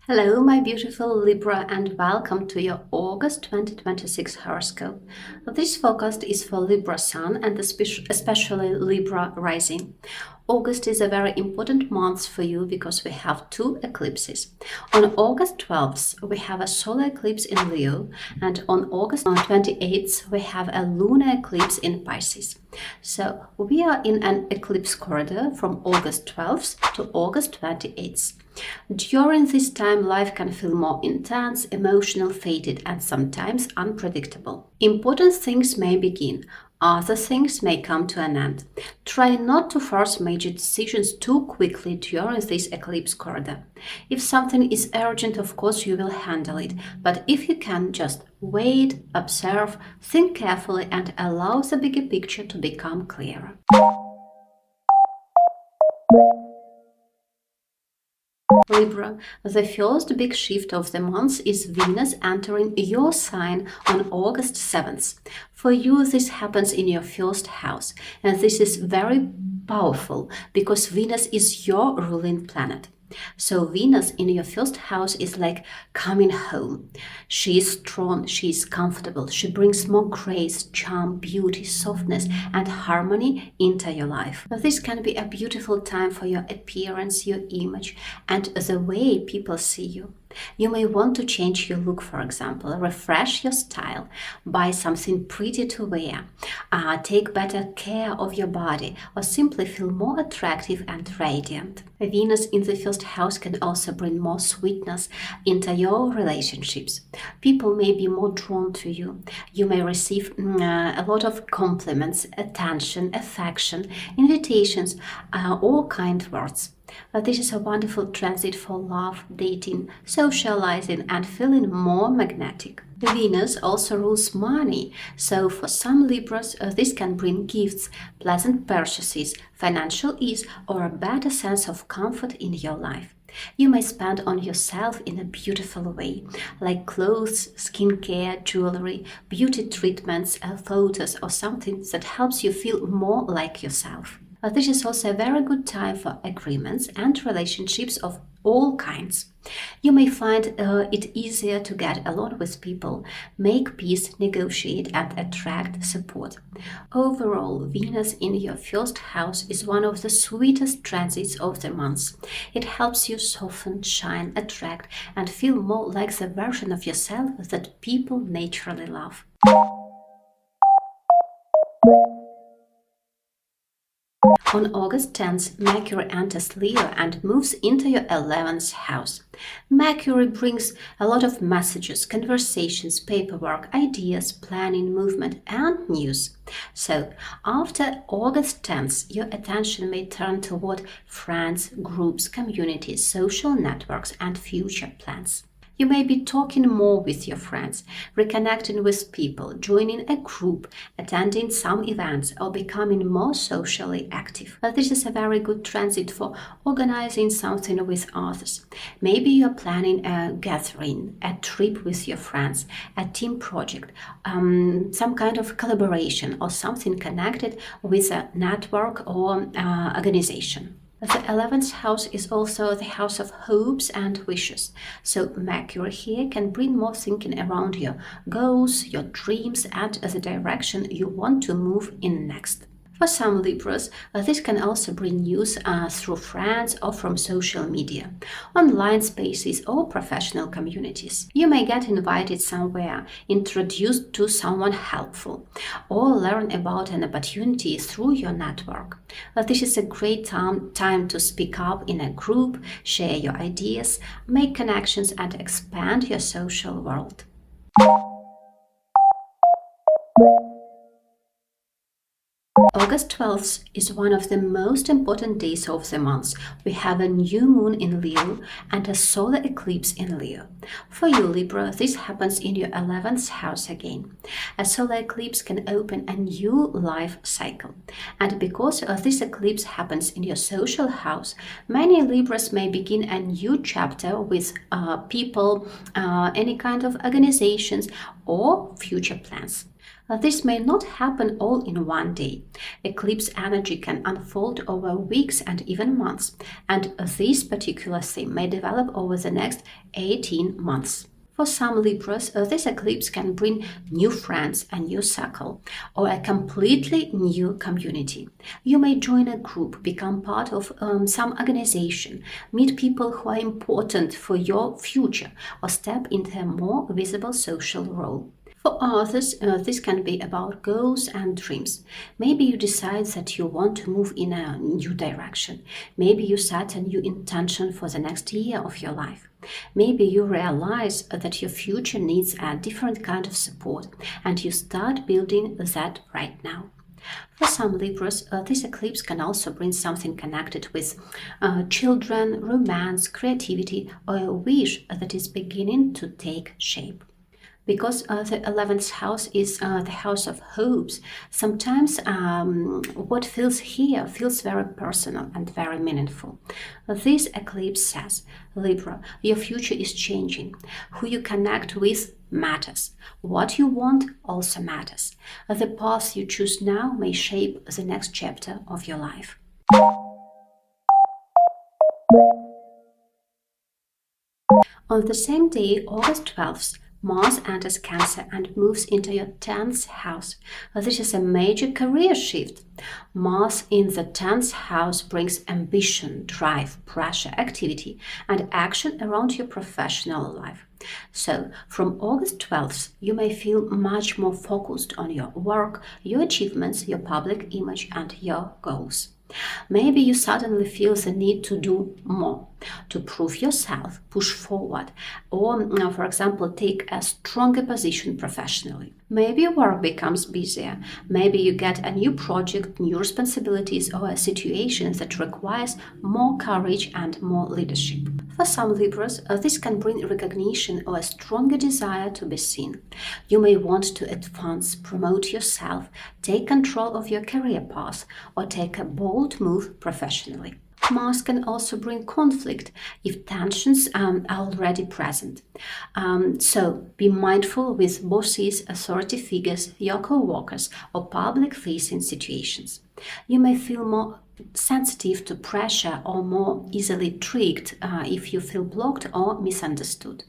Hello, my beautiful Libra, and welcome to your August 2026 horoscope. This forecast is for Libra Sun and especially Libra Rising. August is a very important month for you because we have two eclipses. On August 12th, we have a solar eclipse in Leo, and on August 28th, we have a lunar eclipse in Pisces. So we are in an eclipse corridor from August 12th to August 28th. During this time, life can feel more intense, emotional, faded, and sometimes unpredictable. Important things may begin. Other things may come to an end. Try not to force major decisions too quickly during this eclipse corridor. If something is urgent, of course you will handle it, but if you can, just wait, observe, think carefully, and allow the bigger picture to become clearer. Libra, the first big shift of the month is Venus entering your sign on August 7th. For you, this happens in your first house, and this is very powerful because Venus is your ruling planet. So Venus in your first house is like coming home. She is strong, she is comfortable, she brings more grace, charm, beauty, softness, and harmony into your life. This can be a beautiful time for your appearance, your image, and the way people see you. You may want to change your look, for example, refresh your style, buy something pretty to wear, take better care of your body, or simply feel more attractive and radiant. Venus in the first house can also bring more sweetness into your relationships. People may be more drawn to you. You may receive a lot of compliments, attention, affection, invitations, or kind words. This is a wonderful transit for love, dating, socializing, and feeling more magnetic. Venus also rules money, so for some Libras, this can bring gifts, pleasant purchases, financial ease, or a better sense of comfort in your life. You may spend on yourself in a beautiful way, like clothes, skincare, jewelry, beauty treatments, photos, or something that helps you feel more like yourself. This is also a very good time for agreements and relationships of all kinds. You may find it easier to get along with people, make peace, negotiate, and attract support. Overall, Venus in your first house is one of the sweetest transits of the month. It helps you soften, shine, attract, and feel more like the version of yourself that people naturally love. On August 10th, Mercury enters Leo and moves into your 11th house. Mercury brings a lot of messages, conversations, paperwork, ideas, planning, movement, and news. So, after August 10th, your attention may turn toward friends, groups, communities, social networks, and future plans. You may be talking more with your friends, reconnecting with people, joining a group, attending some events, or becoming more socially active. This is a very good transit for organizing something with others. Maybe you're planning a gathering, a trip with your friends, a team project, some kind of collaboration, or something connected with a network or organization. The 11th house is also the house of hopes and wishes. So Mercury here can bring more thinking around your goals, your dreams, and the direction you want to move in next. For some Libras, this can also bring news through friends or from social media, online spaces or professional communities. You may get invited somewhere, introduced to someone helpful, or learn about an opportunity through your network. This is a great time to speak up in a group, share your ideas, make connections, and expand your social world. August 12th is one of the most important days of the month. We have a new moon in Leo and a solar eclipse in Leo. For you, Libra, this happens in your 11th house again. A solar eclipse can open a new life cycle. And because this eclipse happens in your social house, many Libras may begin a new chapter with people, any kind of organizations, or future plans. This may not happen all in one day. Eclipse energy can unfold over weeks and even months, and this particular theme may develop over the next 18 months. For some Libras, this eclipse can bring new friends, a new circle, or a completely new community. You may join a group, become part of some organization, meet people who are important for your future, or step into a more visible social role. For others, this can be about goals and dreams. Maybe you decide that you want to move in a new direction. Maybe you set a new intention for the next year of your life. Maybe you realize that your future needs a different kind of support, and you start building that right now. For some Libras, this eclipse can also bring something connected with children, romance, creativity, or a wish that is beginning to take shape. Because the 11th house is the house of hopes, sometimes what feels here feels very personal and very meaningful. This eclipse says, Libra, your future is changing. Who you connect with matters. What you want also matters. The path you choose now may shape the next chapter of your life. On the same day, August 12th, Mars enters Cancer and moves into your 10th house. This is a major career shift. Mars in the 10th house brings ambition, drive, pressure, activity, and action around your professional life. So, from August 12th, you may feel much more focused on your work, your achievements, your public image, and your goals. Maybe you suddenly feel the need to do more, to prove yourself, push forward, or, for example, take a stronger position professionally. Maybe work becomes busier. Maybe you get a new project, new responsibilities, or a situation that requires more courage and more leadership. For some Libras, this can bring recognition or a stronger desire to be seen. You may want to advance, promote yourself, take control of your career path, or take a bold move professionally. Mars can also bring conflict if tensions are already present. So be mindful with bosses, authority figures, your co-workers, or public-facing situations. You may feel more sensitive to pressure or more easily triggered if you feel blocked or misunderstood.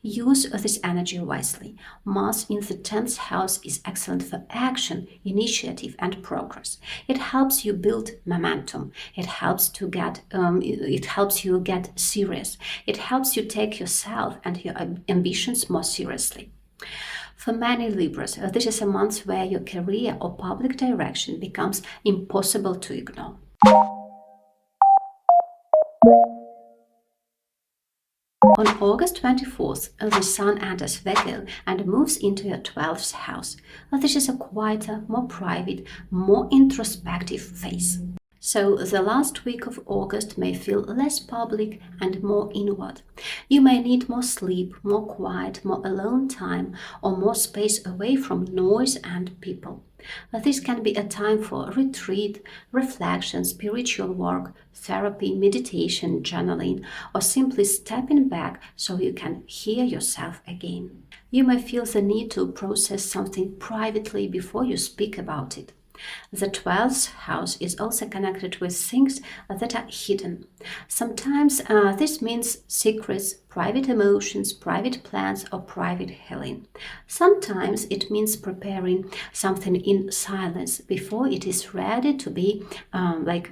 Use this energy wisely. Mars in the 10th house is excellent for action, initiative, and progress. It helps you build momentum. It helps you get serious. It helps you take yourself and your ambitions more seriously. For many Libras, this is a month where your career or public direction becomes impossible to ignore. On August 24th, the Sun enters Virgo and moves into your 12th house. This is a quieter, more private, more introspective phase. So the last week of August may feel less public and more inward. You may need more sleep, more quiet, more alone time, or more space away from noise and people. This can be a time for retreat, reflection, spiritual work, therapy, meditation, journaling, or simply stepping back so you can hear yourself again. You may feel the need to process something privately before you speak about it. The 12th house is also connected with things that are hidden. Sometimes this means secrets, private emotions, private plans, or private healing. Sometimes it means preparing something in silence before it is ready to be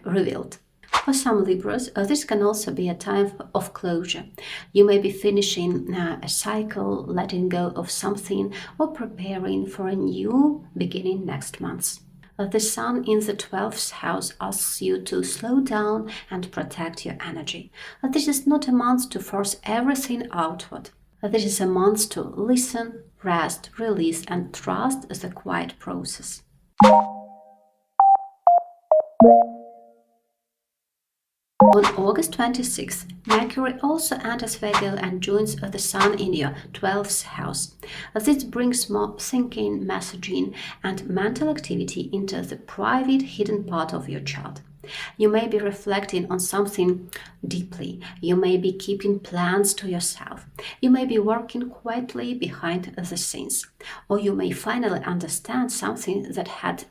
revealed. For some Libras, this can also be a time of closure. You may be finishing a cycle, letting go of something, or preparing for a new beginning next month. The Sun in the 12th house asks you to slow down and protect your energy. This is not a month to force everything outward. This is a month to listen, rest, release, and trust the quiet process. On August 26th, Mercury also enters Virgo and joins the Sun in your 12th house. This brings more thinking, messaging, and mental activity into the private, hidden part of your chart. You may be reflecting on something deeply. You may be keeping plans to yourself. You may be working quietly behind the scenes. Or you may finally understand something that had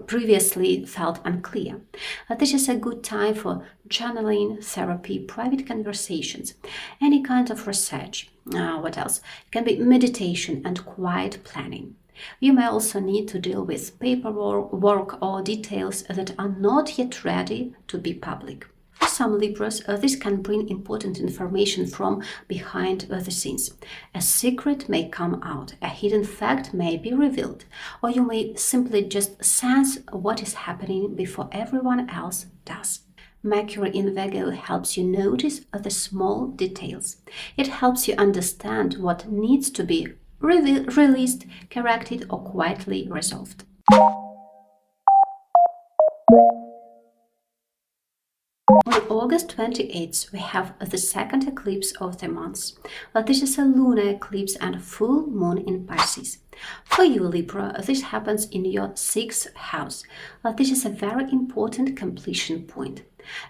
previously felt unclear. This is a good time for journaling, therapy, private conversations, any kind of research. What else? It can be meditation and quiet planning. You may also need to deal with paperwork or details that are not yet ready to be public. For some Libras, this can bring important information from behind the scenes. A secret may come out, a hidden fact may be revealed, or you may simply just sense what is happening before everyone else does. Mercury in Virgo helps you notice the small details. It helps you understand what needs to be released, corrected, or quietly resolved. On August 28th, we have the second eclipse of the month. This is a lunar eclipse and full moon in Pisces. For you, Libra, this happens in your 6th house. This is a very important completion point.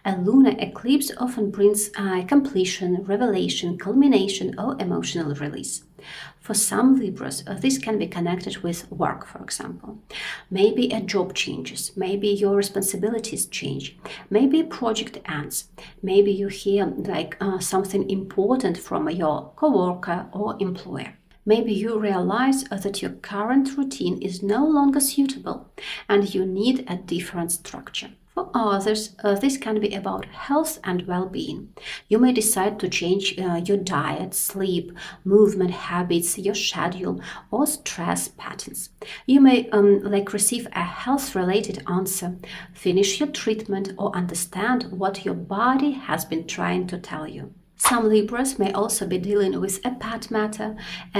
A lunar eclipse often brings completion, revelation, culmination, or emotional release. For some Libras, this can be connected with work, for example. Maybe a job changes, maybe your responsibilities change, maybe a project ends, maybe you hear something important from your coworker or employer. Maybe you realize that your current routine is no longer suitable and you need a different structure. For others, this can be about health and well-being. You may decide to change your diet, sleep, movement habits, your schedule, or stress patterns. You may receive a health-related answer, finish your treatment, or understand what your body has been trying to tell you. Some Libras may also be dealing with a pet matter, a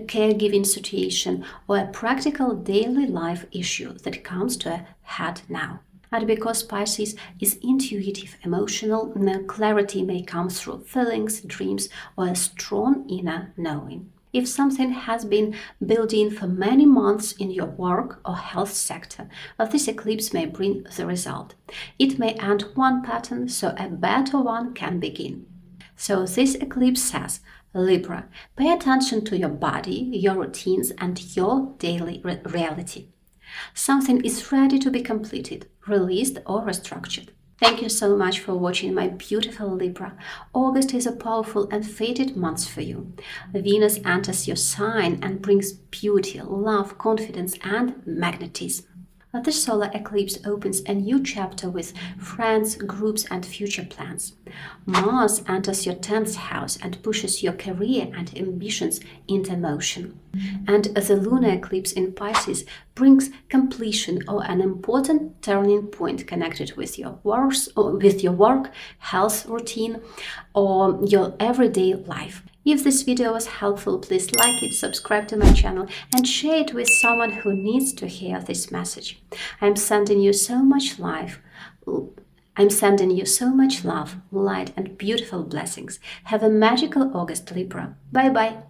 caregiving situation, or a practical daily life issue that comes to a head now. And because Pisces is intuitive, emotional, clarity may come through feelings, dreams, or a strong inner knowing. If something has been building for many months in your work or health sector, this eclipse may bring the result. It may end one pattern so a better one can begin. So this eclipse says, Libra, pay attention to your body, your routines, and your daily reality. Something is ready to be completed, released, or restructured. Thank you so much for watching, my beautiful Libra. August is a powerful and fated month for you. Venus enters your sign and brings beauty, love, confidence, and magnetism. The solar eclipse opens a new chapter with friends, groups, and future plans. Mars enters your 10th house and pushes your career and ambitions into motion. And the lunar eclipse in Pisces brings completion or an important turning point connected with your work, health routine, or your everyday life. If this video was helpful, please like it, subscribe to my channel, and share it with someone who needs to hear this message. I'm sending you so much love, light, and beautiful blessings. Have a magical August, Libra. Bye-bye.